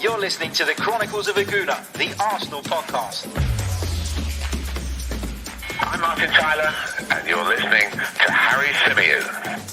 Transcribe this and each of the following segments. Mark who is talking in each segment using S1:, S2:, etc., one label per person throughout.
S1: You're listening to the Chronicles of a Gooner, the Arsenal podcast.
S2: I'm Martin Tyler, and you're listening to Harry Symeou.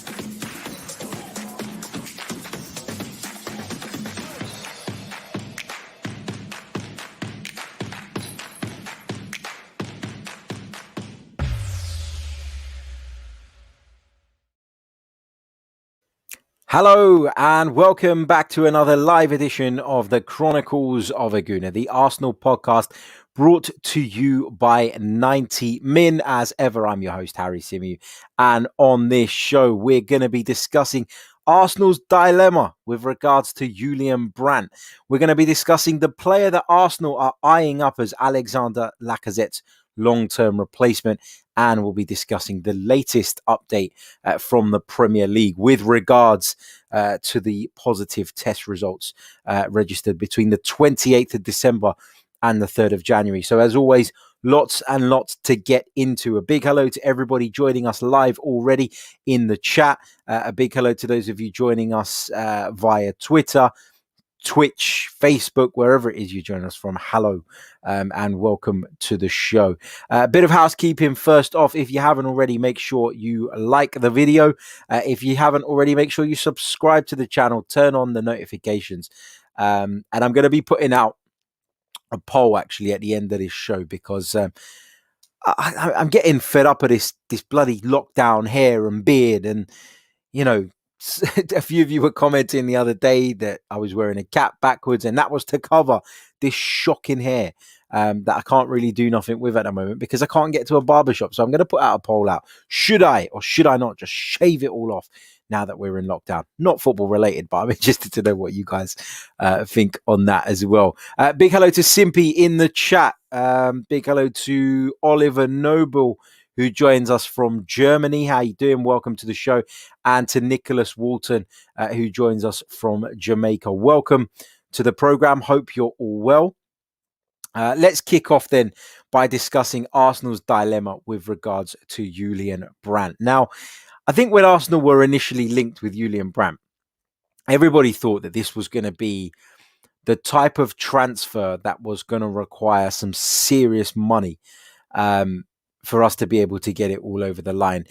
S3: Hello and welcome back to another live edition of the Chronicles of a Gooner, the Arsenal podcast brought to you by 90 Min. As ever, I'm your host, Harry Symeou. And on this show, we're going to be discussing Arsenal's dilemma with regards to Julian Brandt. We're going to be discussing the player that Arsenal are eyeing up as Alexander Lacazette's long-term replacement. And we'll be discussing the latest update from the Premier League with regards to the positive test results registered between the 28th of December and the 3rd of January. So as always, lots and lots to get into. A big hello to everybody joining us live already in the chat. A big hello to those of you joining us via Twitter, Twitch, Facebook, wherever it is you join us from. Hello and welcome to the show. A bit of housekeeping first off. If you haven't already, make sure you like the video. If you haven't already, make sure you subscribe to the channel, turn on the notifications. And I'm going to be putting out a poll actually at the end of this show because I'm getting fed up of this bloody lockdown hair and beard. And, you know, a few of you were commenting the other day that I was wearing a cap backwards, and that was to cover this shocking hair that I can't really do nothing with at the moment because I can't get to a barbershop. So I'm going to put out a poll out. Should I or should I not just shave it all off now that we're in lockdown? Not football related, but I'm interested to know what you guys think on that as well. Big hello to Simpy in the chat. Big hello to Oliver Noble, who joins us from Germany. How you doing? Welcome to the show. And to Nicholas Walton, who joins us from Jamaica. Welcome to the program. Hope you're all well. Let's kick off then by discussing Arsenal's dilemma with regards to Julian Brandt. Now, I think when Arsenal were initially linked with Julian Brandt, everybody thought that this was going to be the type of transfer that was going to require some serious money for us to be able to get it all over the line.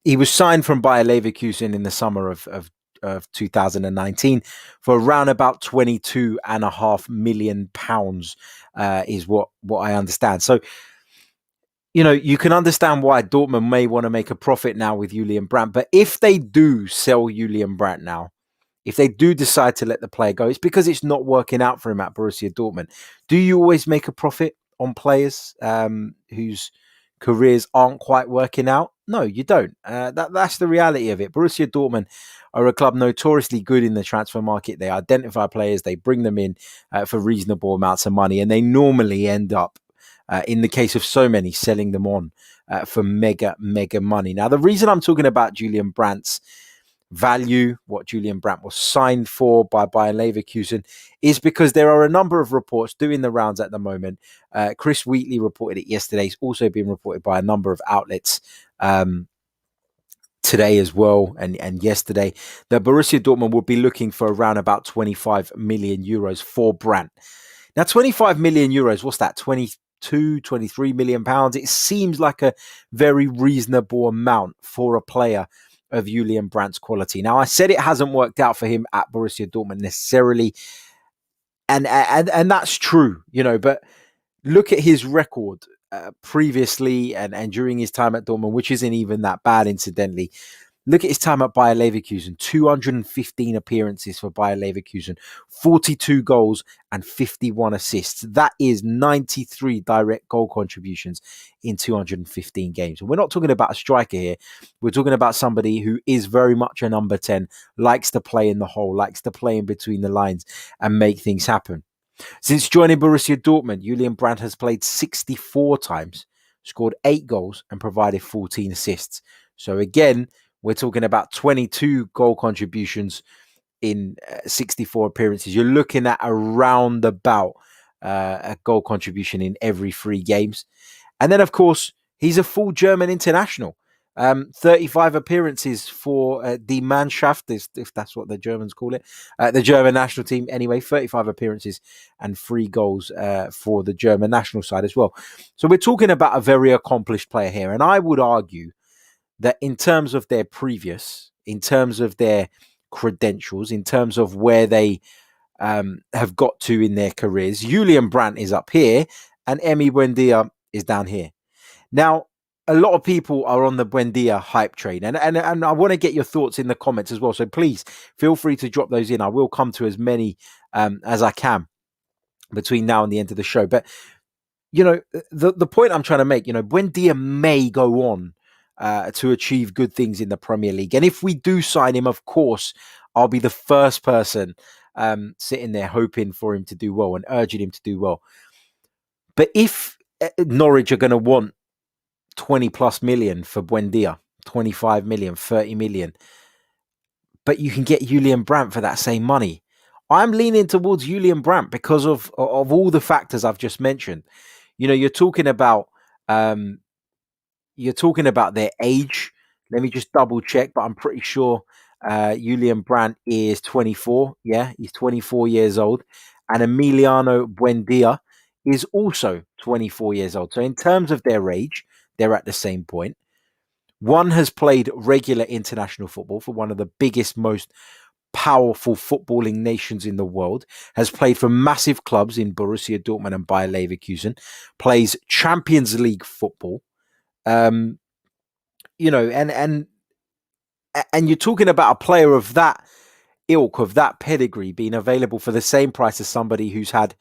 S3: He was signed from Bayer Leverkusen in the summer of 2019 for around about £22.5 million is what I understand. So, you know, you can understand why Dortmund may want to make a profit now with Julian Brandt. But if they do sell Julian Brandt now, if they do decide to let the player go, it's because it's not working out for him at Borussia Dortmund. Do you always make a profit on players whose careers aren't quite working out? No, you don't. That's the reality of it. Borussia Dortmund are a club notoriously good in the transfer market. They identify players, they bring them in for reasonable amounts of money, and they normally end up, in the case of so many, selling them on for mega money. Now, the reason I'm talking about Julian Brandt's value, what Julian Brandt was signed for by Bayer Leverkusen, is because there are a number of reports doing the rounds at the moment. Chris Wheatley reported it yesterday. It's also been reported by a number of outlets today as well and yesterday, that Borussia Dortmund will be looking for around about 25 million euros for Brandt. Now, 25 million euros, what's that? 23 million pounds. It seems like a very reasonable amount for a player of Julian Brandt's quality. Now, I said it hasn't worked out for him at Borussia Dortmund necessarily, and that's true, you know, but look at his record previously and during his time at Dortmund, which isn't even that bad, incidentally. Look at his time at Bayer Leverkusen, 215 appearances for Bayer Leverkusen, 42 goals and 51 assists. That is 93 direct goal contributions in 215 games. And we're not talking about a striker here. We're talking about somebody who is very much a number 10, likes to play in the hole, likes to play in between the lines and make things happen. Since joining Borussia Dortmund, Julian Brandt has played 64 times, scored 8 goals and provided 14 assists. So again, we're talking about 22 goal contributions in 64 appearances. You're looking at around about a goal contribution in every 3 games. And then, of course, he's a full German international. 35 appearances for the Mannschaft, if that's what the Germans call it, the German national team. Anyway, 35 appearances and 3 goals for the German national side as well. So we're talking about a very accomplished player here. And I would argue that in terms of their previous, in terms of their credentials, in terms of where they have got to in their careers, Julian Brandt is up here and Emi Buendia is down here. Now, a lot of people are on the Buendia hype train, and I want to get your thoughts in the comments as well. So please feel free to drop those in. I will come to as many as I can between now and the end of the show. But, you know, the point I'm trying to make, you know, Buendia may go on to achieve good things in the Premier League. And if we do sign him, of course, I'll be the first person sitting there hoping for him to do well and urging him to do well. But if Norwich are going to want 20 plus million for Buendia, 25 million, 30 million, but you can get Julian Brandt for that same money, I'm leaning towards Julian Brandt because of all the factors I've just mentioned. You know, you're talking about their age. Let me just double check, but I'm pretty sure Julian Brandt is 24. Yeah, he's 24 years old. And Emiliano Buendia is also 24 years old. So in terms of their age, they're at the same point. One has played regular international football for one of the biggest, most powerful footballing nations in the world, has played for massive clubs in Borussia Dortmund and Bayer Leverkusen, plays Champions League football. You know, and you're talking about a player of that ilk, of that pedigree, being available for the same price as somebody who's had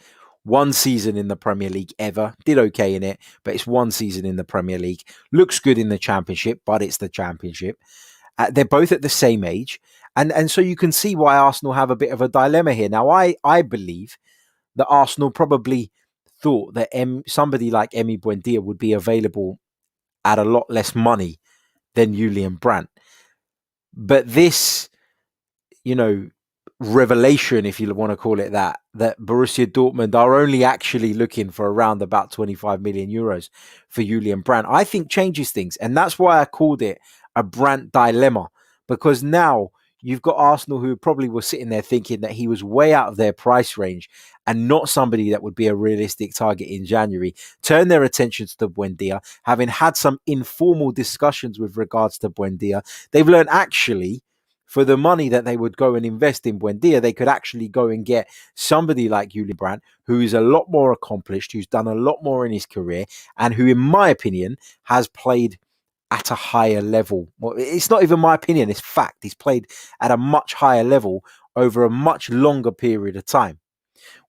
S3: one season in the Premier League ever, did okay in it, but it's one season in the Premier League, looks good in the Championship, but it's the Championship. They're both at the same age. And so you can see why Arsenal have a bit of a dilemma here. Now, I believe that Arsenal probably thought that somebody like Emi Buendia would be available at a lot less money than Julian Brandt. But this, you know, revelation, if you want to call it that Borussia Dortmund are only actually looking for around about 25 million euros for Julian Brandt, I think changes things. And that's why I called it a Brandt dilemma, because now you've got Arsenal who probably were sitting there thinking that he was way out of their price range and not somebody that would be a realistic target in January, turn their attentions to Buendia, having had some informal discussions with regards to Buendia. They've learned actually, for the money that they would go and invest in Buendia, they could actually go and get somebody like Julian Brandt, who is a lot more accomplished, who's done a lot more in his career, and who, in my opinion, has played at a higher level. Well, it's not even my opinion, it's fact. He's played at a much higher level over a much longer period of time.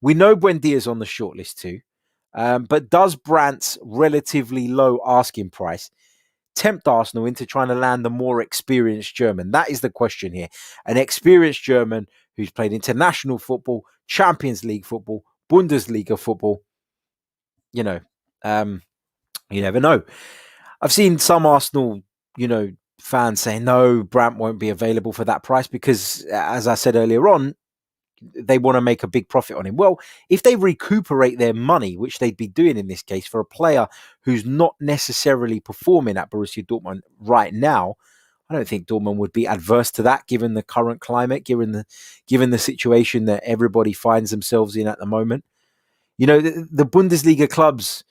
S3: We know Buendia's on the shortlist too, but does Brandt's relatively low asking price tempt Arsenal into trying to land the more experienced German? That is the question here. An experienced German who's played international football, Champions League football, Bundesliga football. You know, you never know. I've seen some Arsenal, you know, fans say, no, Brandt won't be available for that price because, as I said earlier on, they want to make a big profit on him. Well, if they recuperate their money, which they'd be doing in this case for a player who's not necessarily performing at Borussia Dortmund right now, I don't think Dortmund would be adverse to that, given the current climate, given the situation that everybody finds themselves in at the moment. You know, the Bundesliga clubs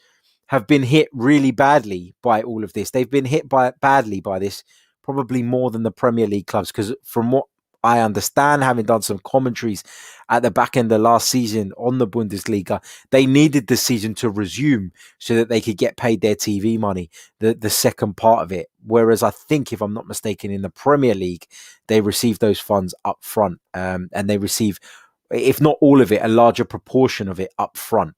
S3: have been hit really badly by all of this. They've been hit badly by this, probably more than the Premier League clubs, because from what I understand, having done some commentaries at the back end of last season on the Bundesliga, they needed the season to resume so that they could get paid their TV money, the second part of it. Whereas I think, if I'm not mistaken, in the Premier League, they receive those funds up front, and they receive, if not all of it, a larger proportion of it up front.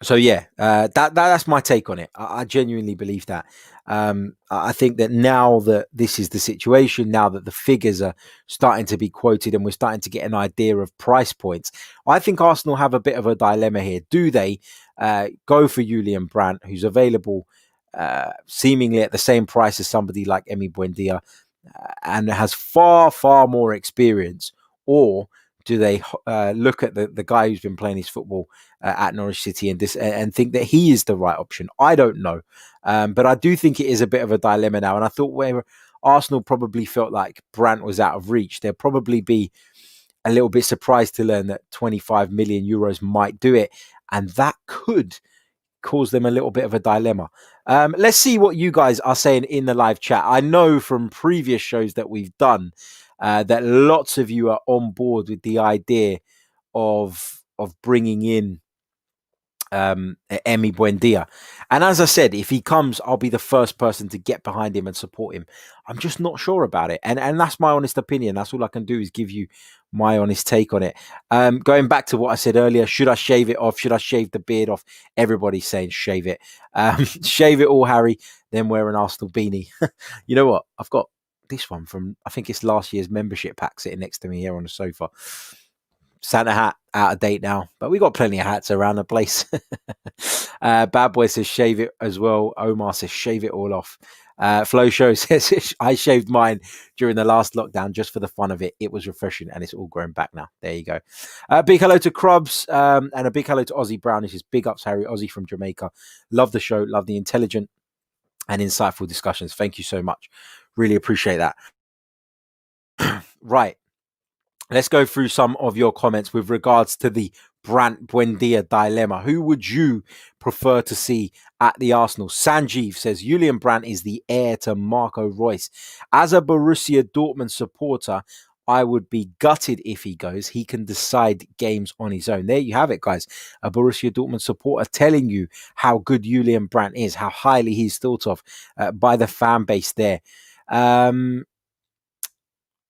S3: So yeah, that's my take on it. I genuinely believe that. I think that now that this is the situation, now that the figures are starting to be quoted and we're starting to get an idea of price points, I think Arsenal have a bit of a dilemma here. Do they go for Julian Brandt, who's available seemingly at the same price as somebody like Emi Buendia and has far, far more experience? Or do they look at the guy who's been playing his football at Norwich City and think that he is the right option? I don't know. But I do think it is a bit of a dilemma now. And I thought where Arsenal probably felt like Brandt was out of reach, they'll probably be a little bit surprised to learn that 25 million euros might do it. And that could cause them a little bit of a dilemma. Let's see what you guys are saying in the live chat. I know from previous shows that we've done that lots of you are on board with the idea of bringing in Emi Buendia. And as I said, if he comes, I'll be the first person to get behind him and support him. I'm just not sure about it. And that's my honest opinion. That's all I can do is give you my honest take on it. Going back to what I said earlier, should I shave it off? Should I shave the beard off? Everybody's saying shave it. Shave it all, Harry, then wear an Arsenal beanie. You know what? I've got this one from, I think it's last year's membership pack sitting next to me here on the sofa. Santa hat, out of date now, but we got plenty of hats around the place. Bad Boy says shave it as well. Omar says shave it all off. Flo Show says I shaved mine during the last lockdown just for the fun of it. It was refreshing and it's all grown back now. There you go. Big hello to Krubs and a big hello to Ozzy Brown. This is big ups, Harry. Ozzy from Jamaica. Love the show. Love the intelligent and insightful discussions. Thank you so much. Really appreciate that. Right. Let's go through some of your comments with regards to the Brandt Buendia dilemma. Who would you prefer to see at the Arsenal? Sanjeev says Julian Brandt is the heir to Marco Reus. As a Borussia Dortmund supporter, I would be gutted if he goes. He can decide games on his own. There you have it, guys. A Borussia Dortmund supporter telling you how good Julian Brandt is, how highly he's thought of by the fan base there.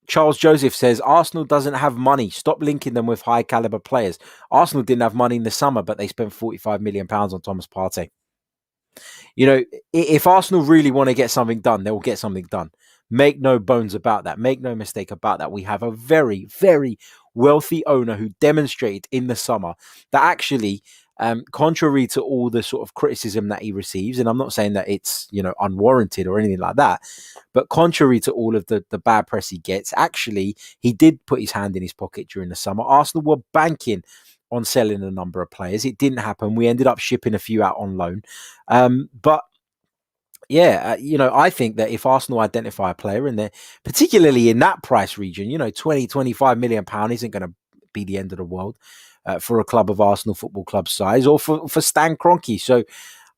S3: Charles Joseph says, Arsenal doesn't have money. Stop linking them with high caliber players. Arsenal didn't have money in the summer, but they spent £45 million on Thomas Partey. You know, if Arsenal really want to get something done, they will get something done. Make no bones about that. Make no mistake about that. We have a very, very wealthy owner who demonstrated in the summer that actually, contrary to all the sort of criticism that he receives, and I'm not saying that it's, you know, unwarranted or anything like that, but contrary to all of the bad press he gets, actually, he did put his hand in his pocket during the summer. Arsenal were banking on selling a number of players. It didn't happen. We ended up shipping a few out on loan. But yeah, you know, I think that if Arsenal identify a player in there, particularly in that price region, you know, 20, 25 million pound isn't going to be the end of the world for a club of Arsenal Football Club size or for Stan Kroenke. So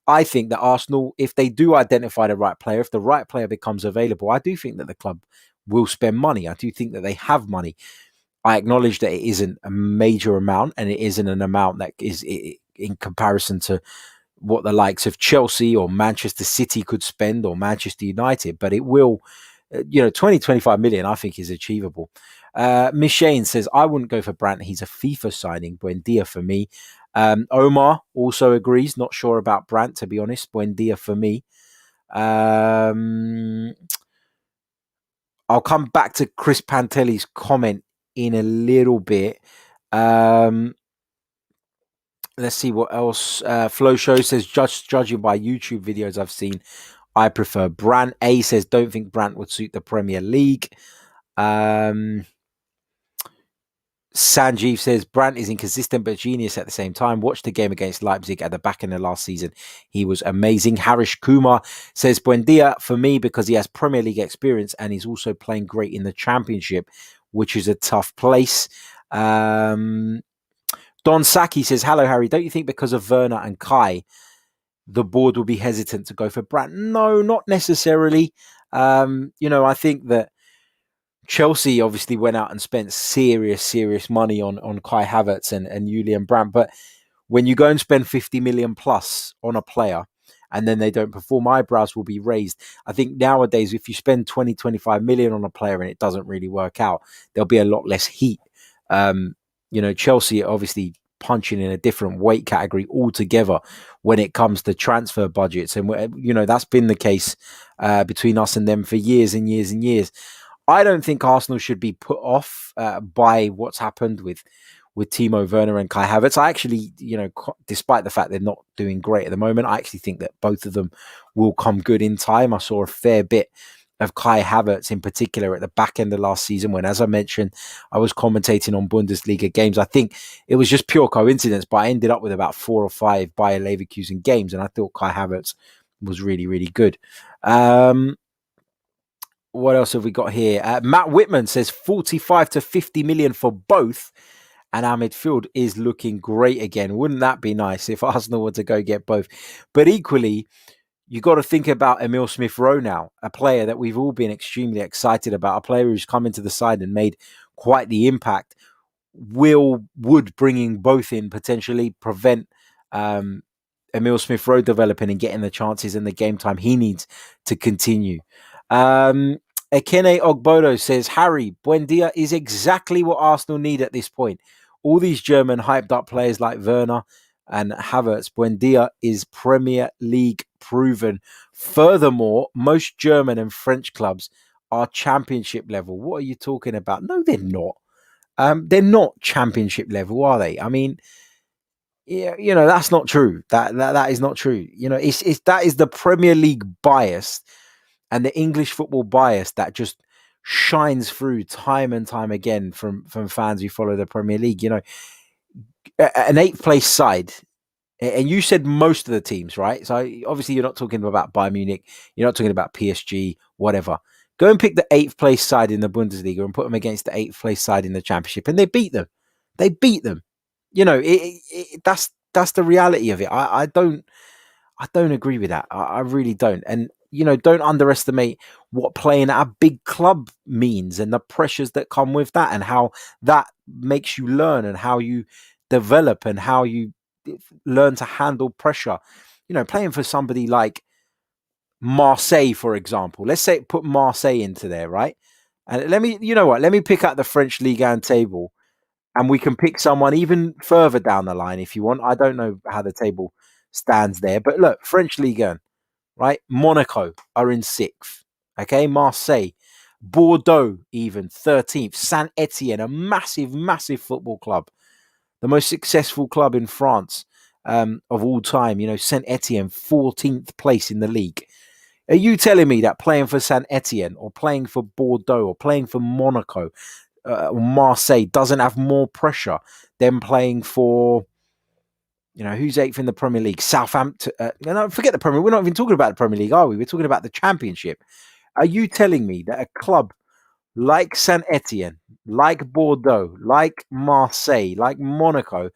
S3: I think that Arsenal, if they do identify the right player, if the right player becomes available, I do think that the club will spend money. I do think that they have money. I acknowledge that it isn't a major amount and it isn't an amount that is in comparison to what the likes of Chelsea or Manchester City could spend or Manchester United, but it will, 25 million, I think is achievable. Miss Shane says, I wouldn't go for Brandt. He's a FIFA signing. Buendia for me. Omar also agrees. Not sure about Brandt, to be honest. Buendia for me. I'll come back to Chris Pantelli's comment in a little bit. Let's see what else. Flo Show says, just judging by YouTube videos I've seen, I prefer Brandt. A says, don't think Brandt would suit the Premier League. Sanjeev says, Brandt is inconsistent but genius at the same time. Watch the game against Leipzig at the back end of last season. He was amazing. Harish Kumar says, Buendia for me because he has Premier League experience and he's also playing great in the Championship, which is a tough place. Don Saki says, hello, Harry. Don't you think because of Werner and Kai, the board will be hesitant to go for Brandt? No, not necessarily. I think that Chelsea obviously went out and spent serious money on Kai Havertz and Julian Brandt. But when you go and spend 50 million plus on a player and then they don't perform, eyebrows will be raised. I think nowadays, if you spend 20, 25 million on a player and it doesn't really work out, there'll be a lot less heat. Chelsea obviously punching in a different weight category altogether when it comes to transfer budgets. And, that's been the case between us and them for years and years and years. I don't think Arsenal should be put off by what's happened with Timo Werner and Kai Havertz. I actually, despite the fact they're not doing great at the moment, I actually think that both of them will come good in time. I saw a fair bit of Kai Havertz in particular at the back end of last season when, as I mentioned, I was commentating on Bundesliga games. I think it was just pure coincidence, but I ended up with about 4 or 5 Bayer Leverkusen games, and I thought Kai Havertz was really, really good. What else have we got here? Matt Whitman says 45 to 50 million for both, and our midfield is looking great again. Wouldn't that be nice if Arsenal were to go get both? But equally, you got to think about Emile Smith-Rowe now, a player that we've all been extremely excited about, a player who's come into the side and made quite the impact. Would bringing both in potentially prevent Emile Smith-Rowe developing and getting the chances and the game time he needs to continue? Ekene Ogbodo says, Harry, Buendia is exactly what Arsenal need at this point. All these German hyped up players like Werner and Havertz, Buendia is Premier League proven. Furthermore, most German and French clubs are championship level. What are you talking about? No, they're not. They're not championship level, are they? I mean, yeah, that's not true. That is not true. It's that is the Premier League bias and the English football bias that just shines through time and time again from fans who follow the Premier League. An 8th place side, and you said most of the teams, right? So obviously you're not talking about Bayern Munich, you're not talking about PSG, whatever. Go and pick the 8th place side in the Bundesliga and put them against the 8th place side in the Championship, and they beat them. They beat them. That's the reality of it. I don't agree with that. I really don't. And don't underestimate what playing at a big club means and the pressures that come with that, and how that makes you learn and how you develop and how you learn to handle pressure. Playing for somebody like Marseille, for example. Let's say put Marseille into there, right? And let me pick out the French Ligue 1 table, and we can pick someone even further down the line if you want. I don't know how the table stands there, but look, French Ligue 1, right? Monaco are in 6th. Okay, Marseille, Bordeaux even 13th. Saint Etienne, a massive, massive football club, the most successful club in France of all time. Saint Etienne 14th place in the league. Are you telling me that playing for Saint Etienne or playing for Bordeaux or playing for Monaco or Marseille doesn't have more pressure than playing for, who's 8th in the Premier League? Southampton. Forget the Premier League. We're not even talking about the Premier League, are we? We're talking about the Championship. Are you telling me that a club like Saint Etienne, like Bordeaux, like Marseille, like Monaco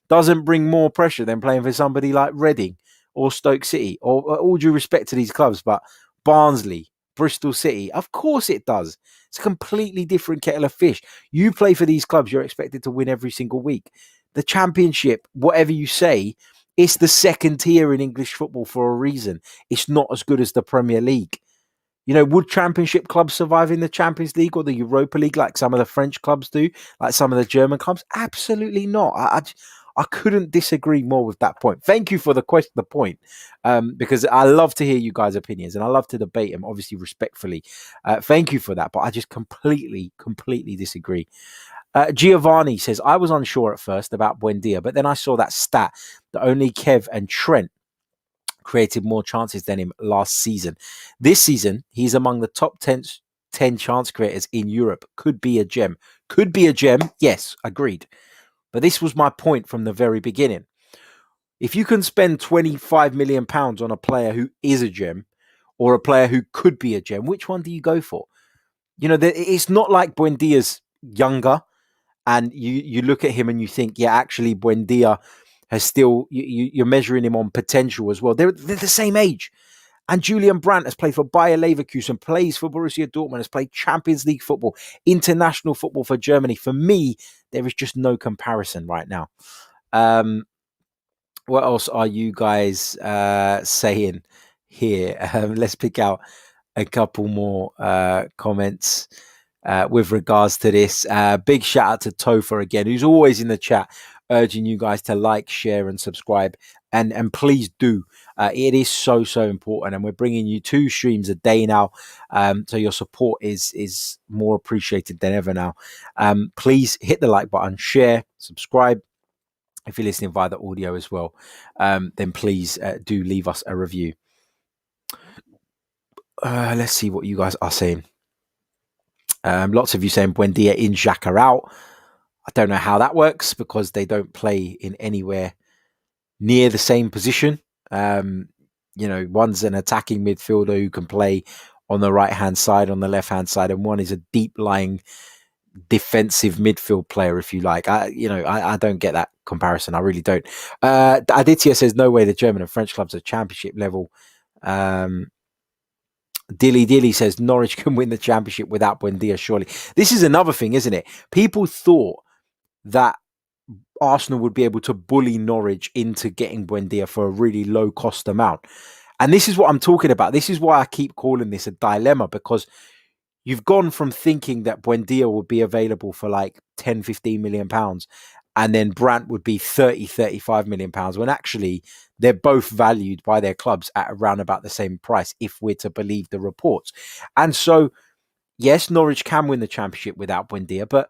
S3: doesn't bring more pressure than playing for somebody like Reading or Stoke City? Or all due respect to these clubs, but Barnsley, Bristol City, of course it does. It's a completely different kettle of fish. You play for these clubs, you're expected to win every single week. The Championship, whatever you say, it's the second tier in English football for a reason. It's not as good as the Premier League. Would Championship clubs survive in the Champions League or the Europa League like some of the French clubs do, like some of the German clubs? Absolutely not. I couldn't disagree more with that point. Thank you for the point, because I love to hear you guys' opinions and I love to debate them, obviously respectfully. Thank you for that, but I just completely disagree. Giovanni says, I was unsure at first about Buendia, but then I saw that stat that only Kev and Trent created more chances than him last season. This season, he's among the top 10 chance creators in Europe. Could be a gem. Could be a gem. Yes, agreed. But this was my point from the very beginning. If you can spend £25 million on a player who is a gem or a player who could be a gem, which one do you go for? It's not like Buendia's younger and you look at him and you think, yeah, actually Buendia has still, you're measuring him on potential as well. They're the same age. And Julian Brandt has played for Bayer Leverkusen, plays for Borussia Dortmund, has played Champions League football, international football for Germany. For me, there is just no comparison right now. What else are you guys saying here? Let's pick out a couple more comments with regards to this. Big shout out to Topher again, who's always in the chat, urging you guys to like, share and subscribe. And please do. It is so important. And we're bringing you 2 streams a day now. So your support is more appreciated than ever now. Please hit the like button, share, subscribe. If you're listening via the audio as well, then please do leave us a review. let's see what you guys are saying. Lots of you saying Buendia in, Xhaka out. I don't know how that works because they don't play in anywhere near the same position. One's an attacking midfielder who can play on the right-hand side, on the left-hand side, and one is a deep-lying defensive midfield player, if you like. I don't get that comparison. I really don't. Aditya says, no way the German and French clubs are championship level. Dilly says Norwich can win the championship without Buendia, surely. This is another thing, isn't it? People thought that Arsenal would be able to bully Norwich into getting Buendia for a really low cost amount. And this is what I'm talking about. This is why I keep calling this a dilemma, because you've gone from thinking that Buendia would be available for like 10, 15 million pounds, and then Brandt would be 30, 35 million pounds, when actually they're both valued by their clubs at around about the same price, if we're to believe the reports. And so, yes, Norwich can win the championship without Buendia, but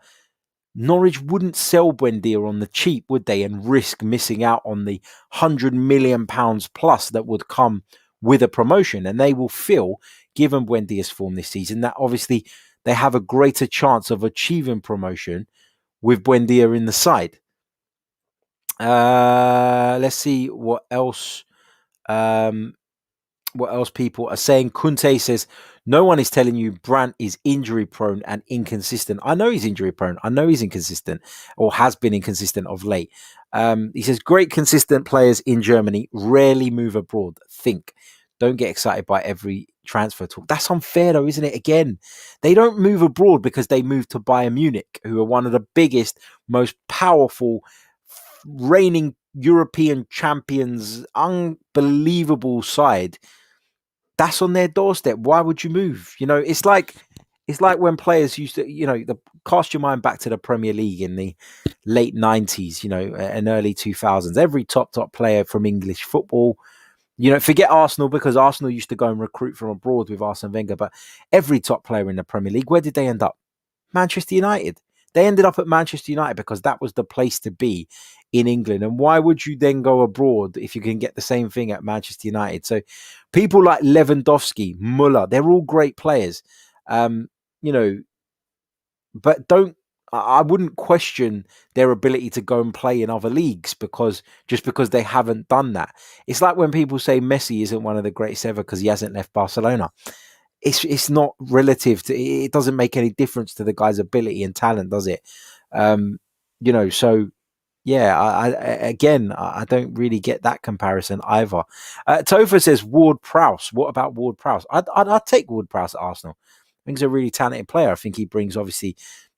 S3: Norwich wouldn't sell Buendia on the cheap, would they? And risk missing out on the £100 million plus that would come with a promotion. And they will feel, given Buendia's form this season, that obviously they have a greater chance of achieving promotion with Buendia in the side. Let's see what else. What else people are saying. Kunte says, no one is telling you Brandt is injury prone and inconsistent. I know he's injury prone. I know he's inconsistent, or has been inconsistent of late. He says, great consistent players in Germany rarely move abroad. Think. Don't get excited by every transfer talk. That's unfair though, isn't it? Again, they don't move abroad because they move to Bayern Munich, who are one of the biggest, most powerful, reigning European champions, unbelievable side. That's on their doorstep. Why would you move? It's like when players used to, cast your mind back to the Premier League in the late 90s, and early 2000s. Every top player from English football, forget Arsenal, because Arsenal used to go and recruit from abroad with Arsene Wenger, but every top player in the Premier League, where did they end up? Manchester United. They ended up at Manchester United because that was the place to be in England. And why would you then go abroad if you can get the same thing at Manchester United? So people like Lewandowski, Muller, they're all great players. But I wouldn't question their ability to go and play in other leagues because they haven't done that. It's like when people say Messi isn't one of the greatest ever because he hasn't left Barcelona. It's not relative to, it doesn't make any difference to the guy's ability and talent, does it? So yeah, I don't really get that comparison either. Topher says Ward-Prowse. What about Ward-Prowse? I'd take Ward-Prowse at Arsenal. I think he's a really talented player. I think he brings obviously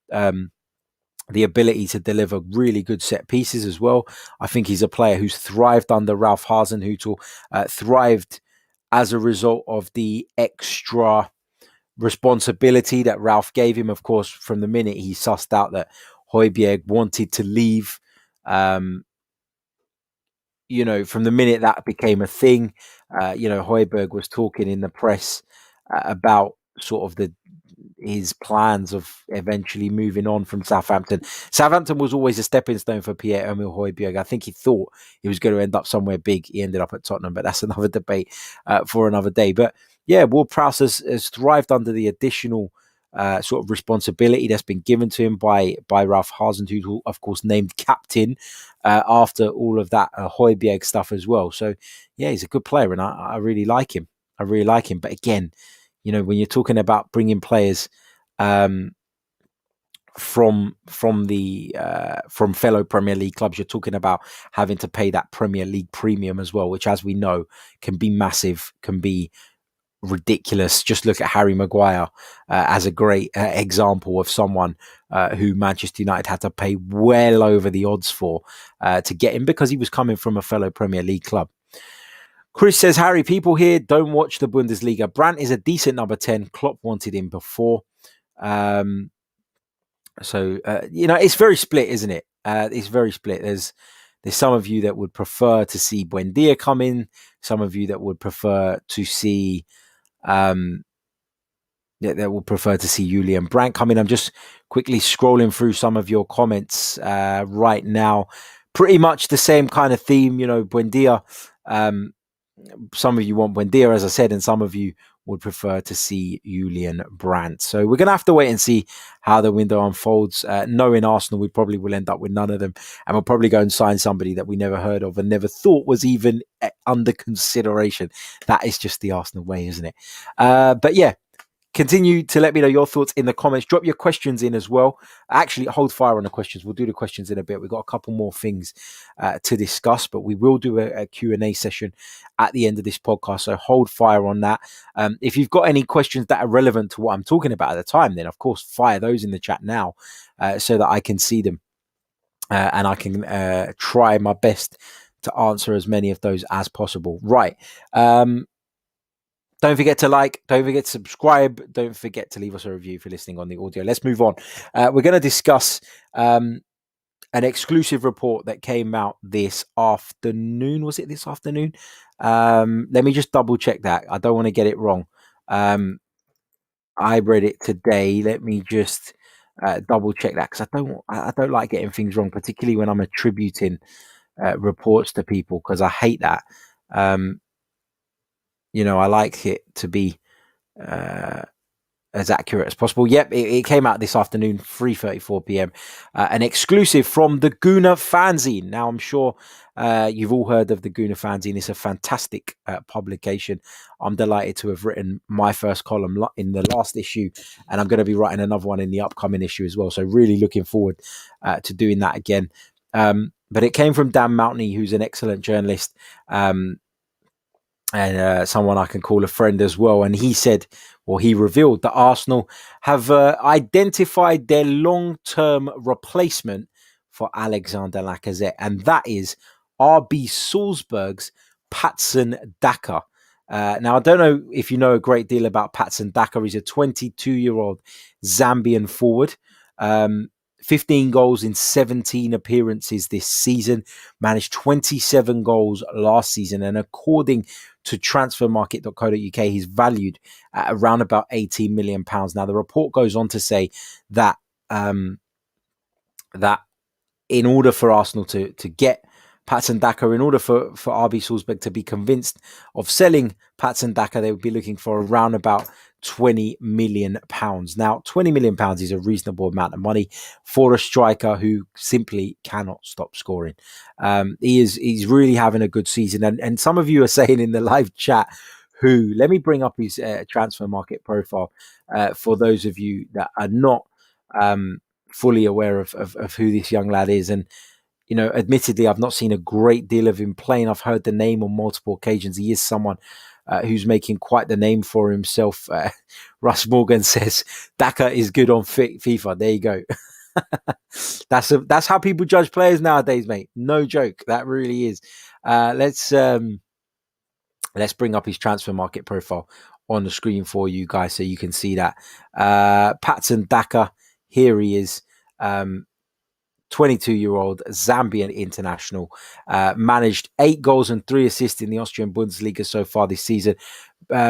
S3: the ability to deliver really good set pieces as well. I think he's a player who's thrived under Ralph Hasenhüttl, thrived as a result of the extra responsibility that Ralph gave him. Of course, from the minute he sussed out that Højbjerg wanted to leave, from the minute that became a thing, Højbjerg was talking in the press about sort of his plans of eventually moving on from Southampton. Southampton was always a stepping stone for Pierre-Emile Højbjerg. I think he thought he was going to end up somewhere big. He ended up at Tottenham, but that's another debate for another day. But yeah, Ward-Prowse has thrived under the additional sort of responsibility that's been given to him by Ralph Hasenhüttl, of course, named captain after all of that Højbjerg stuff as well. So yeah, he's a good player, and I really like him. But again, when you're talking about bringing players from fellow Premier League clubs, you're talking about having to pay that Premier League premium as well, which, as we know, can be massive, can be ridiculous. Just look at Harry Maguire as a great example of someone who Manchester United had to pay well over the odds for to get him, because he was coming from a fellow Premier League club. Chris says, Harry, people here don't watch the Bundesliga. Brandt is a decent number 10. Klopp wanted him before. It's very split, isn't it? It's very split. There's some of you that would prefer to see Buendia come in. Some of you that would prefer to see Julian Brandt come in. I'm just quickly scrolling through some of your comments right now. Pretty much the same kind of theme, Buendia. some of you want Buendia, as I said, and some of you would prefer to see Julian Brandt. So we're going to have to wait and see how the window unfolds. Knowing Arsenal, we probably will end up with none of them, and we'll probably go and sign somebody that we never heard of and never thought was even under consideration. That is just the Arsenal way, isn't it? But yeah, continue to let me know your thoughts in the comments. Drop your questions in as well. Actually, hold fire on the questions. We'll do the questions in a bit. We've got a couple more things to discuss, but we will do a Q&A session at the end of this podcast. So hold fire on that. If you've got any questions that are relevant to what I'm talking about at the time, then of course, fire those in the chat now so that I can see them and I can try my best to answer as many of those as possible. Right. Don't forget to like, don't forget to subscribe, don't forget to leave us a review if you're listening on the audio. Let's move on. We're going to discuss an exclusive report that came out this afternoon. Was it this afternoon? Let me just double check that. I don't want to get it wrong. I read it today. Let me just double check that because I don't like getting things wrong, particularly when I'm attributing reports to people because I hate that. I like it to be as accurate as possible. Yep, it came out this afternoon, 3:34 p.m. An exclusive from the Gooner fanzine. Now, I'm sure you've all heard of the Gooner fanzine. It's a fantastic publication. I'm delighted to have written my first column in the last issue, and I'm going to be writing another one in the upcoming issue as well. So really looking forward to doing that again. But it came from Dan Mountney, who's an excellent journalist. And someone I can call a friend as well. And he said, he revealed that Arsenal have identified their long-term replacement for Alexander Lacazette. And that is RB Salzburg's Patson Daka. Now, I don't know if you know a great deal about Patson Daka. He's a 22-year-old Zambian forward. 15 goals in 17 appearances this season, managed 27 goals last season. And according to transfermarket.co.uk, he's valued at around about £18 million. Now, the report goes on to say that that in order for Arsenal to get Patson Daka, in order for RB Salzburg to be convinced of selling Patson Daka, they would be looking for around about £20 million. Now, £20 million is a reasonable amount of money for a striker who simply cannot stop scoring. He's really having a good season. And some of you are saying in the live chat, let me bring up his transfer market profile for those of you that are not fully aware of who this young lad is. And admittedly, I've not seen a great deal of him playing. I've heard the name on multiple occasions. He is someone who's making quite the name for himself. Russ Morgan says Daka is good on FIFA. There you go. That's how people judge players nowadays, mate. No joke. That really is. Let's bring up his transfer market profile on the screen for you guys so you can see that. Patson Daka, here he is. 22-year-old Zambian international, managed 8 goals and 3 assists in the Austrian Bundesliga so far this season.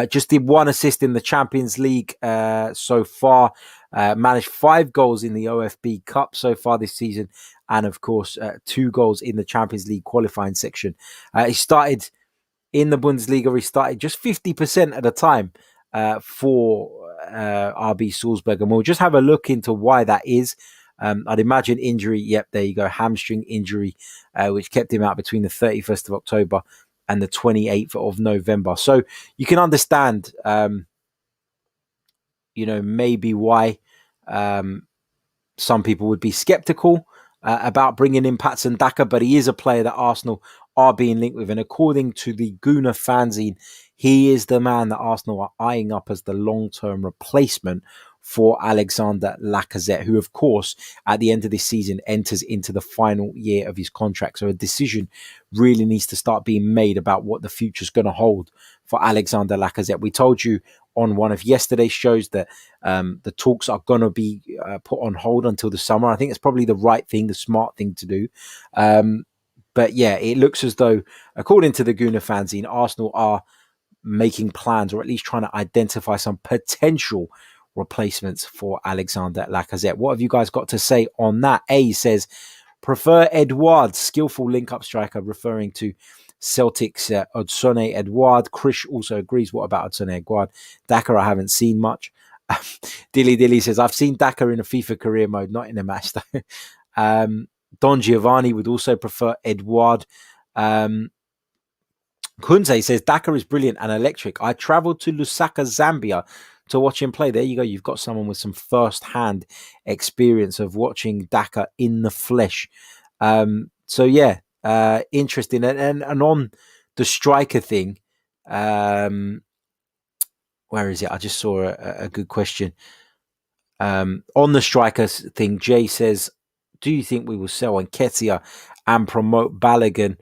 S3: Just did 1 assist in the Champions League so far. Managed 5 goals in the OFB Cup so far this season. And of course, 2 goals in the Champions League qualifying section. He started in the Bundesliga. He started just 50% at a time for RB Salzburg. And we'll just have a look into why that is. I'd imagine injury. Yep, there you go. Hamstring injury, which kept him out between the 31st of October and the 28th of November. So you can understand, maybe why some people would be skeptical about bringing in Patson Daka, but he is a player that Arsenal are being linked with. And according to the Gooner fanzine, he is the man that Arsenal are eyeing up as the long-term replacement for Alexander Lacazette, who, of course, at the end of this season enters into the final year of his contract. So a decision really needs to start being made about what the future is going to hold for Alexander Lacazette. We told you on one of yesterday's shows that the talks are going to be put on hold until the summer. I think it's probably the right thing, the smart thing to do. But yeah, it looks as though, according to the Gooner fanzine, Arsenal are making plans, or at least trying to identify some potential replacements for Alexander Lacazette. What have you guys got to say on that? A says, prefer Edouard, skillful link-up striker, referring to Celtics, Odsone Edouard. Krish also agrees. What about Odsone Edouard? Dakar, I haven't seen much. Dilly says, I've seen Dakar in a FIFA career mode, not in a match though. Don Giovanni would also prefer Edouard. Kunze says, Dakar is brilliant and electric. I travelled to Lusaka, Zambia to watch him play. There you go. You've got someone with some first-hand experience of watching Dakar in the flesh. So yeah, interesting. And on the striker thing, where is it? I just saw a good question. On the striker thing, Jay says, do you think we will sell Nketiah and promote Balogun?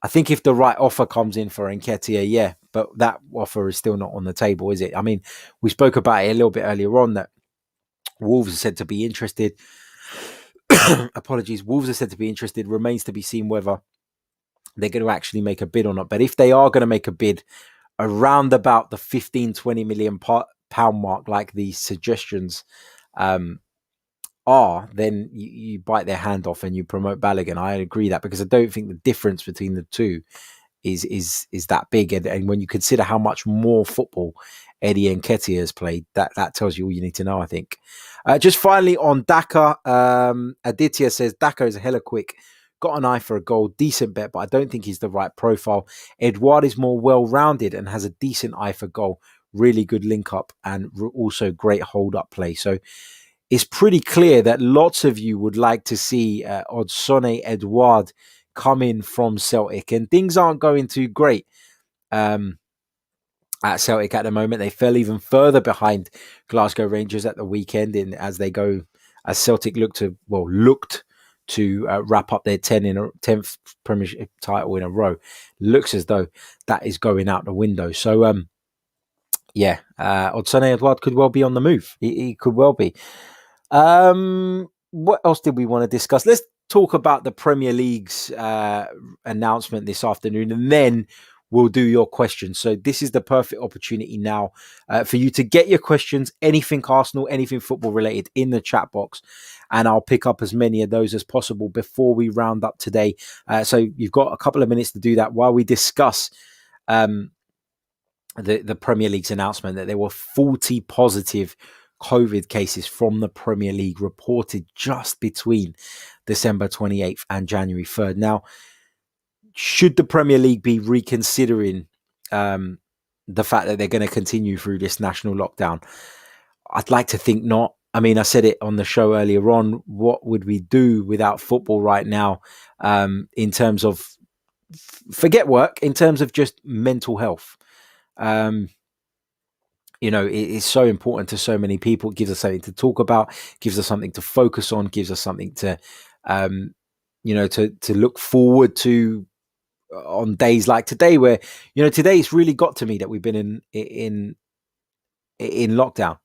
S3: I think if the right offer comes in for Nketiah, yeah, but that offer is still not on the table, is it? I mean, we spoke about it a little bit earlier on that Wolves are said to be interested. Apologies. Wolves are said to be interested. Remains to be seen whether they're going to actually make a bid or not. But if they are going to make a bid around about the 15-20 million pound mark, like the suggestions are, then you bite their hand off and you promote Balogun. I agree that, because I don't think the difference between the two is that big. And when you consider how much more football Eddie Nketiah has played, that tells you all you need to know, I think. Just finally on Dakar, Aditya says, Dakar is a hella quick. Got an eye for a goal, decent bet, but I don't think he's the right profile. Edouard is more well-rounded and has a decent eye for goal. Really good link-up and also great hold-up play. So it's pretty clear that lots of you would like to see Odsone Edouard come in from Celtic, and things aren't going too great at Celtic at the moment. They fell even further behind Glasgow Rangers at the weekend as Celtic looked to wrap up their 10th Premiership title in a row. Looks as though that is going out the window. So Odsone Edouard could well be on the move. He could well be. What else did we want to discuss? Let's talk about the Premier League's announcement this afternoon, and then we'll do your questions. So this is the perfect opportunity now for you to get your questions, anything Arsenal, anything football related, in the chat box, and I'll pick up as many of those as possible before we round up today. So you've got a couple of minutes to do that while we discuss the Premier League's announcement that there were 40 positive COVID cases from the Premier League reported just between December 28th and January 3rd. Now, should the Premier League be reconsidering the fact that they're going to continue through this national lockdown? I'd like to think not. I mean, I said it on the show earlier on. What would we do without football right now in terms of, forget work, in terms of just mental health? It is so important to so many people. It gives us something to talk about, gives us something to focus on, gives us something to, to look forward to on days like today, where, today it's really got to me that we've been in lockdown.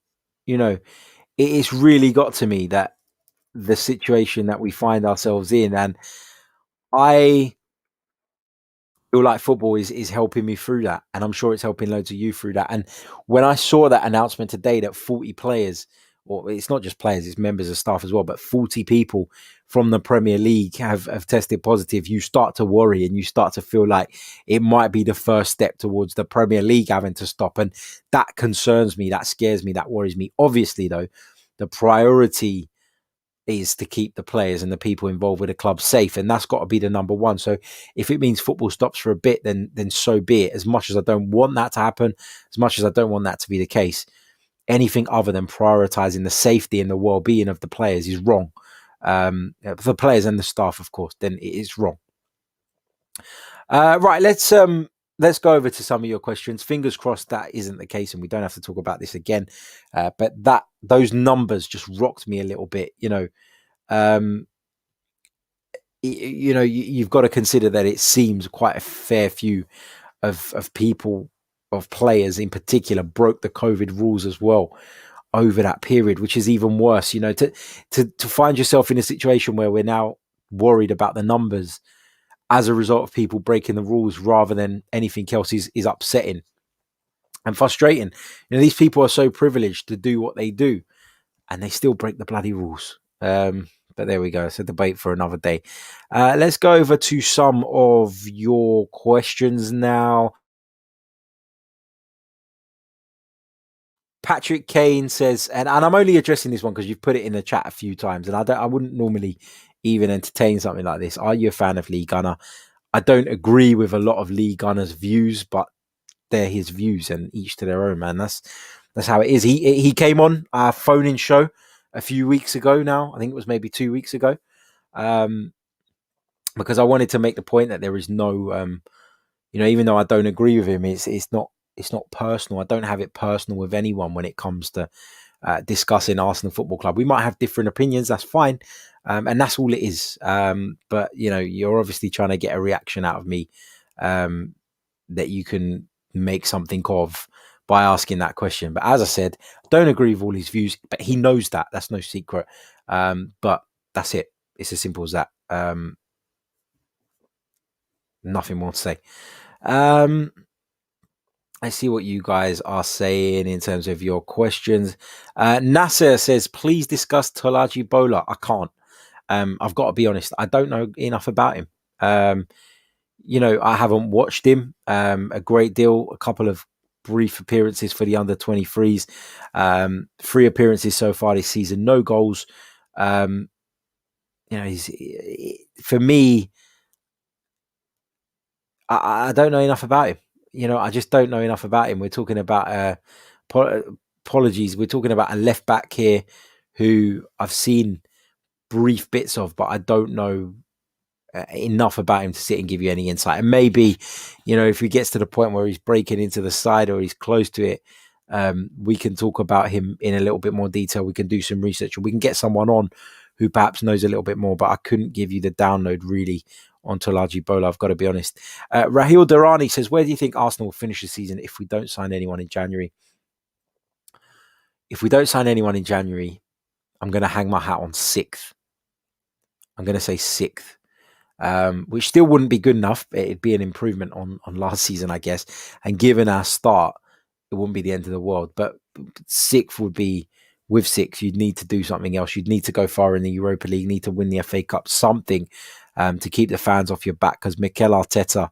S3: It's really got to me that the situation that we find ourselves in, and I feel like football is helping me through that, and I'm sure it's helping loads of you through that. And when I saw that announcement today that 40 players, or it's not just players, it's members of staff as well, but 40 people from the Premier League have tested positive, you start to worry, and you start to feel like it might be the first step towards the Premier League having to stop. And that concerns me, that scares me, that worries me. Obviously, though, the priority is to keep the players and the people involved with the club safe, and that's got to be the number one. So if it means football stops for a bit, then so be it. As much as I don't want that to happen, as much as I don't want that to be the case, anything other than prioritizing the safety and the well-being of the players is wrong. For the players and the staff, of course, then it is wrong. Right, let's go over to some of your questions. Fingers crossed that isn't the case and we don't have to talk about this again. But those numbers just rocked me a little bit. You've got to consider that it seems quite a fair few of people, of players in particular, broke the COVID rules as well over that period, which is even worse. To find yourself in a situation where we're now worried about the numbers as a result of people breaking the rules rather than anything else is upsetting and frustrating. These people are so privileged to do what they do, and they still break the bloody rules. But there we go. It's a debate for another day. Let's go over to some of your questions now. Patrick Kane says, and I'm only addressing this one because you've put it in the chat a few times, and I wouldn't normally even entertain something like this. Are you a fan of Lee Gunner? I don't agree with a lot of Lee Gunner's views, but they're his views, and each to their own, man. That's how it is. He came on our phone-in show a few weeks ago now. I think it was maybe 2 weeks ago, because I wanted to make the point that there is no, even though I don't agree with him, it's not personal. I don't have it personal with anyone when it comes to discussing Arsenal Football Club. We might have different opinions. That's fine. And that's all it is. But, you're obviously trying to get a reaction out of me that you can make something of by asking that question. But as I said, don't agree with all his views, but he knows that. That's no secret. But that's it. It's as simple as that. Nothing more to say. I see what you guys are saying in terms of your questions. Nasser says, please discuss Tolaji Bola. I can't. I've got to be honest. I don't know enough about him. I haven't watched him a great deal. A couple of brief appearances for the under 23s. 3 appearances so far this season. No goals. He's, for me, I don't know enough about him. I just don't know enough about him. We're talking about apologies. We're talking about a left back here who I've seen brief bits of, but I don't know enough about him to sit and give you any insight. And maybe, if he gets to the point where he's breaking into the side or he's close to it, we can talk about him in a little bit more detail. We can do some research, or we can get someone on who perhaps knows a little bit more. But I couldn't give you the download really on Tolaji Bola, I've got to be honest. Rahil Durrani says, where do you think Arsenal will finish the season if we don't sign anyone in January? If we don't sign anyone in January, I'm going to hang my hat on 6th. I'm going to say 6th, which still wouldn't be good enough. It'd be an improvement on last season, I guess. And given our start, it wouldn't be the end of the world. But 6th would be, with 6, you'd need to do something else. You'd need to go far in the Europa League, need to win the FA Cup, something to keep the fans off your back, because Mikel Arteta,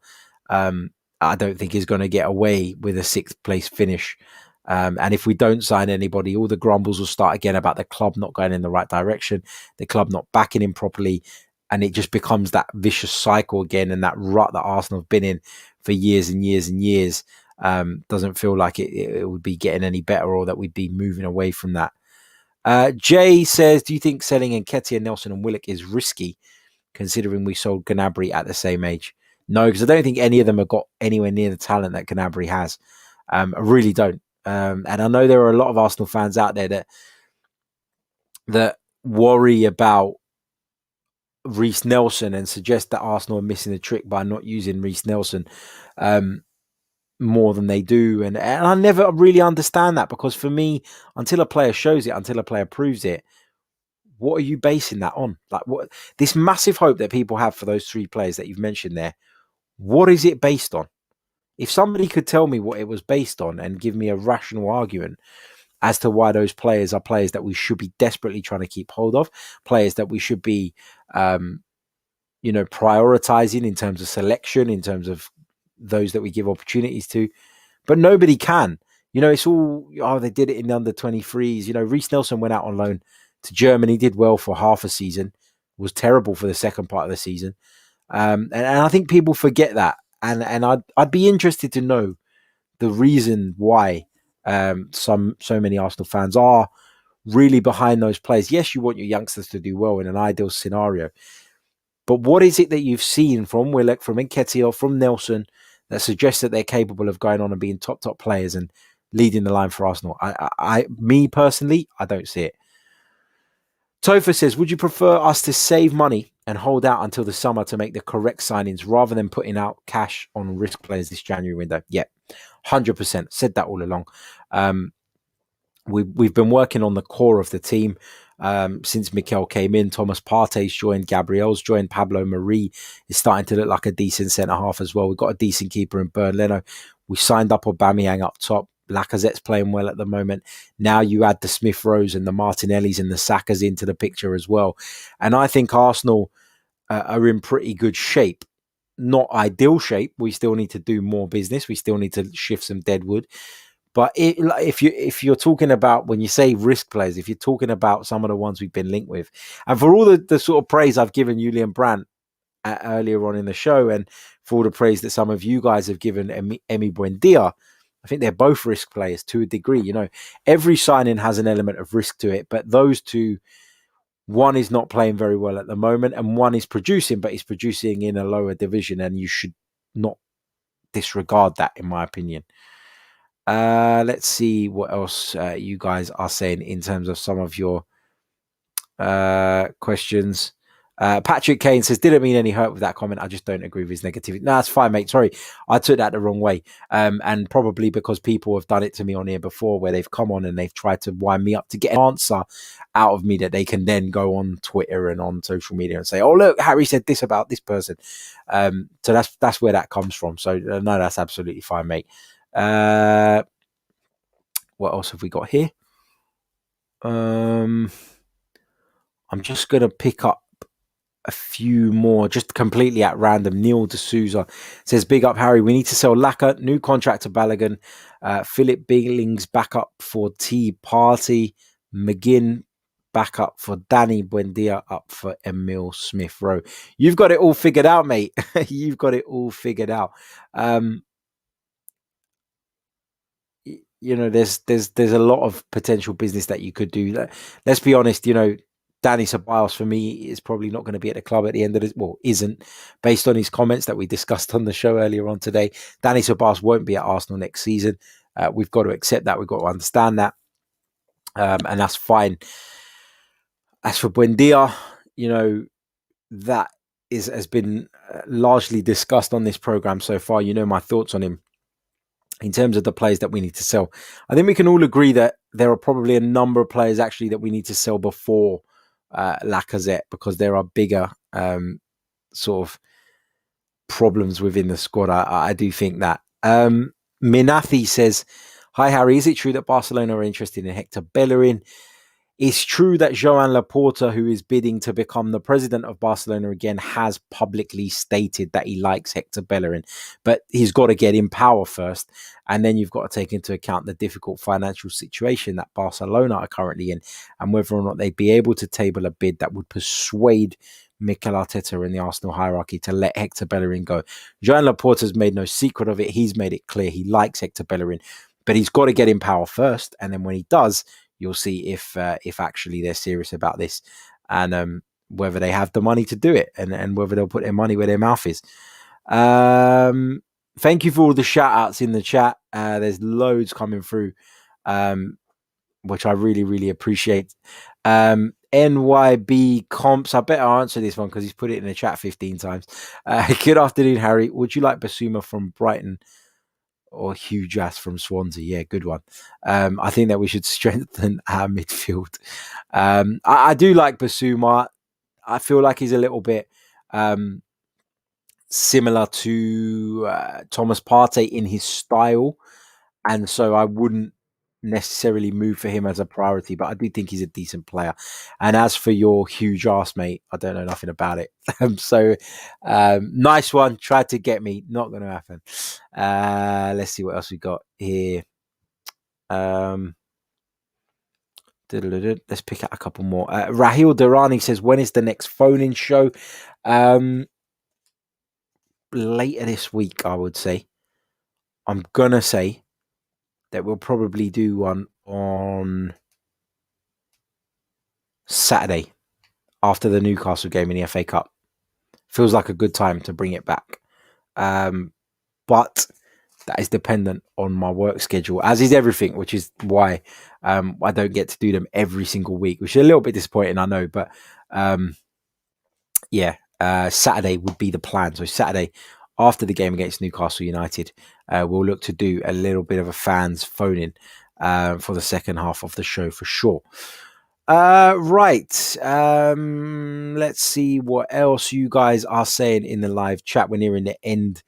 S3: I don't think is going to get away with a 6th place finish. And if we don't sign anybody, all the grumbles will start again about the club not going in the right direction, the club not backing him properly, and it just becomes that vicious cycle again, and that rut that Arsenal have been in for years and years and years. Doesn't feel like it would be getting any better, or that we'd be moving away from that. Jay says, do you think selling Nketiah, Nelson and Willock is risky, considering we sold Gnabry at the same age? No, because I don't think any of them have got anywhere near the talent that Gnabry has. I really don't. And I know there are a lot of Arsenal fans out there that worry about Reece Nelson and suggest that Arsenal are missing the trick by not using Reece Nelson more than they do. And I never really understand that, because for me, until a player shows it, until a player proves it, what are you basing that on? Like, what this massive hope that people have for those 3 players that you've mentioned there, what is it based on? If somebody could tell me what it was based on and give me a rational argument as to why those players are players that we should be desperately trying to keep hold of, players that we should be, prioritizing in terms of selection, in terms of those that we give opportunities to, but nobody can. It's all, they did it in the under 23s. Reece Nelson went out on loan to Germany, did well for half a season, was terrible for the second part of the season. And I think people forget that. And I'd be interested to know the reason why so many Arsenal fans are really behind those players. Yes, you want your youngsters to do well in an ideal scenario, but what is it that you've seen from Willock, from Nketiah, from Nelson that suggests that they're capable of going on and being top players and leading the line for Arsenal? Me personally, I don't see it. Tofa says, would you prefer us to save money and hold out until the summer to make the correct signings rather than putting out cash on risk players this January window? Yeah, 100%. Said that all along. We've been working on the core of the team since Mikel came in. Thomas Partey's joined, Gabriel's joined, Pablo Marie is starting to look like a decent centre-half as well. We've got a decent keeper in Bernd Leno. We signed up Aubameyang up top. Lacazette's playing well at the moment. Now you add the Smith Rowes and the Martinellis and the Sakas into the picture as well. And I think Arsenal are in pretty good shape. Not ideal shape. We still need to do more business. We still need to shift some deadwood. But if you're talking about, when you say risk players, if you're talking about some of the ones we've been linked with, and for all the sort of praise I've given Julian Brandt earlier on in the show, and for all the praise that some of you guys have given Emi Buendia, I think they're both risk players to a degree. You know, every signing has an element of risk to it, but those two, one is not playing very well at the moment, and one is producing, but he's producing in a lower division, and you should not disregard that, in my opinion. Let's see what else you guys are saying in terms of some of your questions. Patrick Kane says, didn't mean any hurt with that comment. I just don't agree with his negativity. No, that's fine, mate. Sorry, I took that the wrong way. And probably because people have done it to me on here before, where they've come on and they've tried to wind me up to get an answer out of me that they can then go on Twitter and on social media and say, oh, look, Harry said this about this person. So that's where that comes from. So no, that's absolutely fine, mate. What else have we got here? I'm just going to pick up a few more, just completely at random. Neil D'Souza says, big up, Harry. We need to sell Laka, new contract to Bellerin. Philip Billings back up for Tea Party. McGinn back up for Danny. Buendia up for Emil Smith Rowe. You've got it all figured out, mate. You've got it all figured out. You know, there's a lot of potential business that you could do. Let's be honest, you know, Danny Ceballos for me is probably not going to be at the club at the end of this. Well, isn't, based on his comments that we discussed on the show earlier on today. Danny Ceballos won't be at Arsenal next season. We've got to accept that. We've got to understand that. And that's fine. As for Buendia, you know, that has been largely discussed on this program so far. You know my thoughts on him. In terms of the players that we need to sell, I think we can all agree that there are probably a number of players actually that we need to sell before Lacazette, because there are bigger sort of problems within the squad. I do think that. Minathi says, hi, Harry. Is it true that Barcelona are interested in Hector Bellerin? It's true that Joan Laporta, who is bidding to become the president of Barcelona again, has publicly stated that he likes Hector Bellerin, but he's got to get in power first. And then you've got to take into account the difficult financial situation that Barcelona are currently in, and whether or not they'd be able to table a bid that would persuade Mikel Arteta in the Arsenal hierarchy to let Hector Bellerin go. Joan Laporta's made no secret of it. He's made it clear he likes Hector Bellerin, but he's got to get in power first. And then when he does, you'll see if actually they're serious about this, and whether they have the money to do it, and whether they'll put their money where their mouth is. Thank you for all the shout outs in the chat. There's loads coming through, which I really, really appreciate. NYB Comps, I better answer this one because he's put it in the chat 15 times. Good afternoon, Harry. Would you like Basuma from Brighton or Hugh Jass from Swansea? Yeah, good one. I think that we should strengthen our midfield. I do like Basuma. I feel like he's a little bit similar to Thomas Partey in his style, and so I wouldn't necessarily move for him as a priority, but I do think he's a decent player. And as for your huge ass, mate, I don't know nothing about it. So nice one. Tried to get me. Not going to happen. Let's see what else we got here. Let's pick out a couple more. Rahil Durrani says, when is the next phone-in show? Later this week, I would say. I'm going to say that we'll probably do one on Saturday after the Newcastle game in the FA Cup. Feels like a good time to bring it back. But that is dependent on my work schedule, as is everything, which is why I don't get to do them every single week, which is a little bit disappointing, I know. But Saturday would be the plan. So Saturday, after the game against Newcastle United, we'll look to do a little bit of a fans phone-in for the second half of the show for sure. Right. Let's see what else you guys are saying in the live chat. We're nearing the end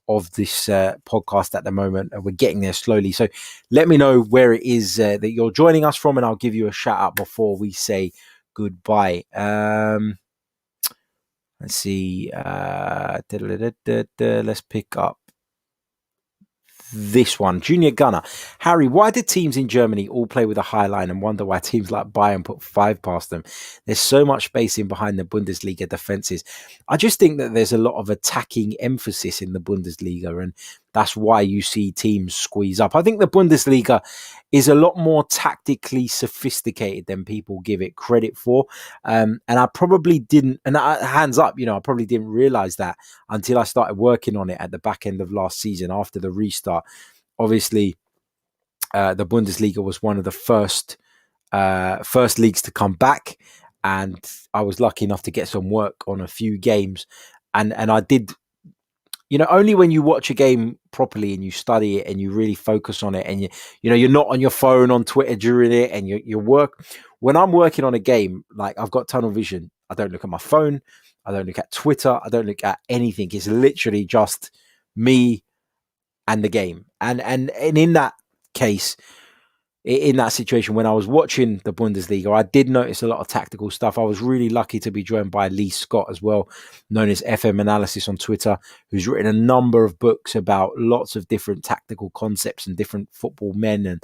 S3: of this podcast at the moment. We're getting there slowly. So let me know where it is that you're joining us from, and I'll give you a shout out before we say goodbye. Let's see. Let's pick up this one. Junior Gunner. Harry, why did teams in Germany all play with a high line and wonder why teams like Bayern put 5 past them? There's so much space in behind the Bundesliga defenses. I just think that there's a lot of attacking emphasis in the Bundesliga, and that's why you see teams squeeze up. I think the Bundesliga is a lot more tactically sophisticated than people give it credit for. And I probably didn't, and hands up, I probably didn't realize that until I started working on it at the back end of last season after the restart. Obviously, the Bundesliga was one of the first leagues to come back, and I was lucky enough to get some work on a few games, and I did. Only when you watch a game properly and you study it and you really focus on it, and you're not on your phone on Twitter during it, and you work. When I'm working on a game, like, I've got tunnel vision. I don't look at my phone. I don't look at Twitter. I don't look at anything. It's literally just me and the game. And in that case, in that situation, when I was watching the Bundesliga, I did notice a lot of tactical stuff. I was really lucky to be joined by Lee Scott as well, known as FM Analysis on Twitter, who's written a number of books about lots of different tactical concepts and different football men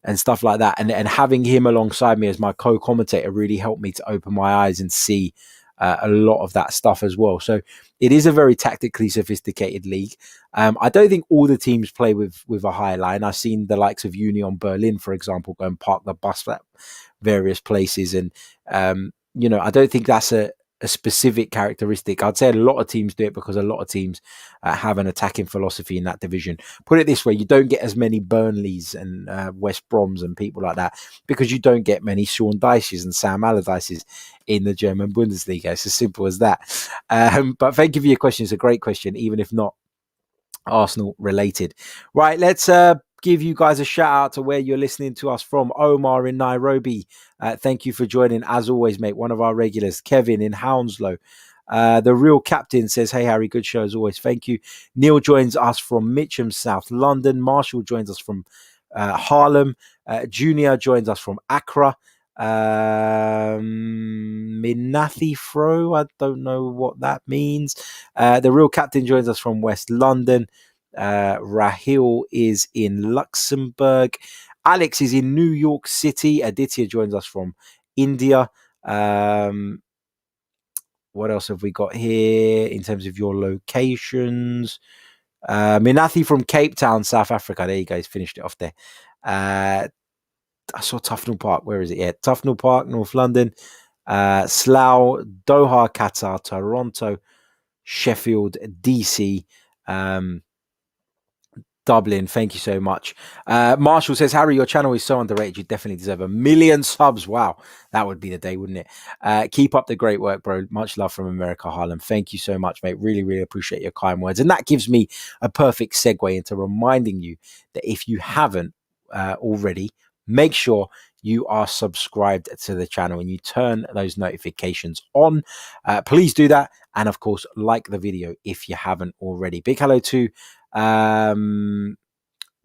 S3: and stuff like that. And having him alongside me as my co-commentator really helped me to open my eyes and see a lot of that stuff as well. So it is a very tactically sophisticated league. I don't think all the teams play with a high line. I've seen the likes of Union Berlin, for example, go and park the bus at various places. And, I don't think that's a specific characteristic. I'd say a lot of teams do it because a lot of teams have an attacking philosophy in that division. Put it this way, you don't get as many Burnleys and West Broms and people like that because you don't get many Sean Dyches and Sam Allardyces in the German Bundesliga. It's as simple as that. But thank you for your question. It's a great question, even if not Arsenal related. Right, let's give you guys a shout out to where you're listening to us from. Omar in Nairobi, thank you for joining as always, mate, one of our regulars. Kevin in Hounslow, the real captain says, hey Harry, good show as always, thank you. Neil joins us from Mitcham, South London. Marshall joins us from Harlem. Junior joins us from Accra. Minathi Fro, I don't know what that means. The real captain joins us from West London. Rahil is in Luxembourg. Alex is in New York City. Aditya joins us from India. What else have we got here in terms of your locations? Minathi from Cape Town, South Africa. There you go. He's finished it off there. I saw Tufnell Park. Where is it? Yeah, Tufnell Park, North London. Slough, Doha, Qatar, Toronto, Sheffield, DC, Dublin. Thank you so much. Marshall says, Harry, your channel is so underrated. You definitely deserve 1 million subs. Wow, that would be the day, wouldn't it? Keep up the great work, bro. Much love from America, Harlem. Thank you so much, mate. Really, really appreciate your kind words. And that gives me a perfect segue into reminding you that if you haven't already, make sure you are subscribed to the channel and you turn those notifications on. Please do that. And of course, like the video if you haven't already. Big hello to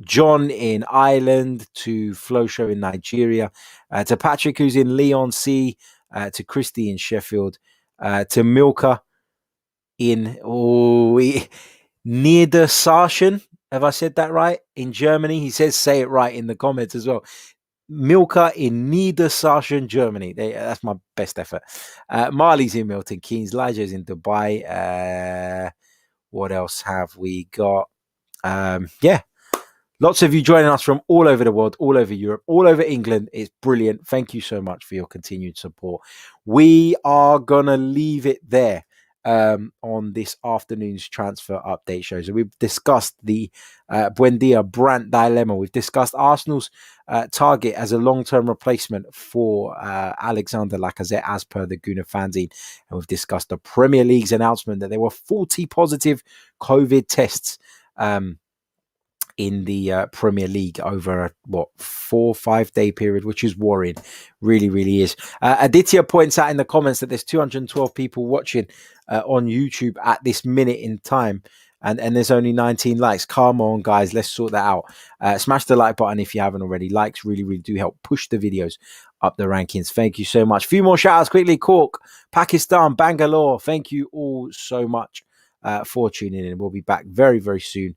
S3: John in Ireland, to Flo Show in Nigeria, to Patrick who's in Leon C, to Christy in Sheffield, to Milka in Niedersachsen. Have I said that right? In Germany. He says say it right in the comments as well. Milka in Niedersachsen, Germany. That's my best effort. Marley's in Milton Keynes. Elijah's in Dubai. What else have we got? Lots of you joining us from all over the world, all over Europe, all over England. It's brilliant. Thank you so much for your continued support. We are going to leave it there on this afternoon's transfer update show. So we've discussed the Buendia Brandt dilemma. We've discussed Arsenal's target as a long-term replacement for Alexander Lacazette as per the Gooner fanzine. And we've discussed the Premier League's announcement that there were 40 positive COVID tests in the Premier League over 4-5 day period, which is worrying. Really, really is. Aditya points out in the comments that there's 212 people watching on YouTube at this minute in time. and there's only 19 likes. Come on, guys, let's sort that out. Smash the like button if you haven't already. Likes really, really do help push the videos up the rankings. Thank you so much. Few more shout outs quickly. Cork, Pakistan, Bangalore. Thank you all so much for tuning in. We'll be back very, very soon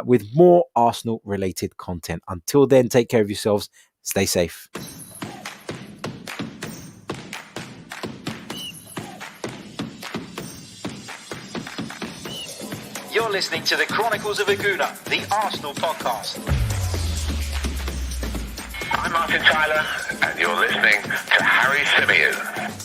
S3: with more Arsenal related content. Until then, take care of yourselves. Stay safe.
S1: You're listening to the Chronicles of a Gooner, the Arsenal podcast.
S2: I'm Martin Tyler, and you're listening to Harry Symeou.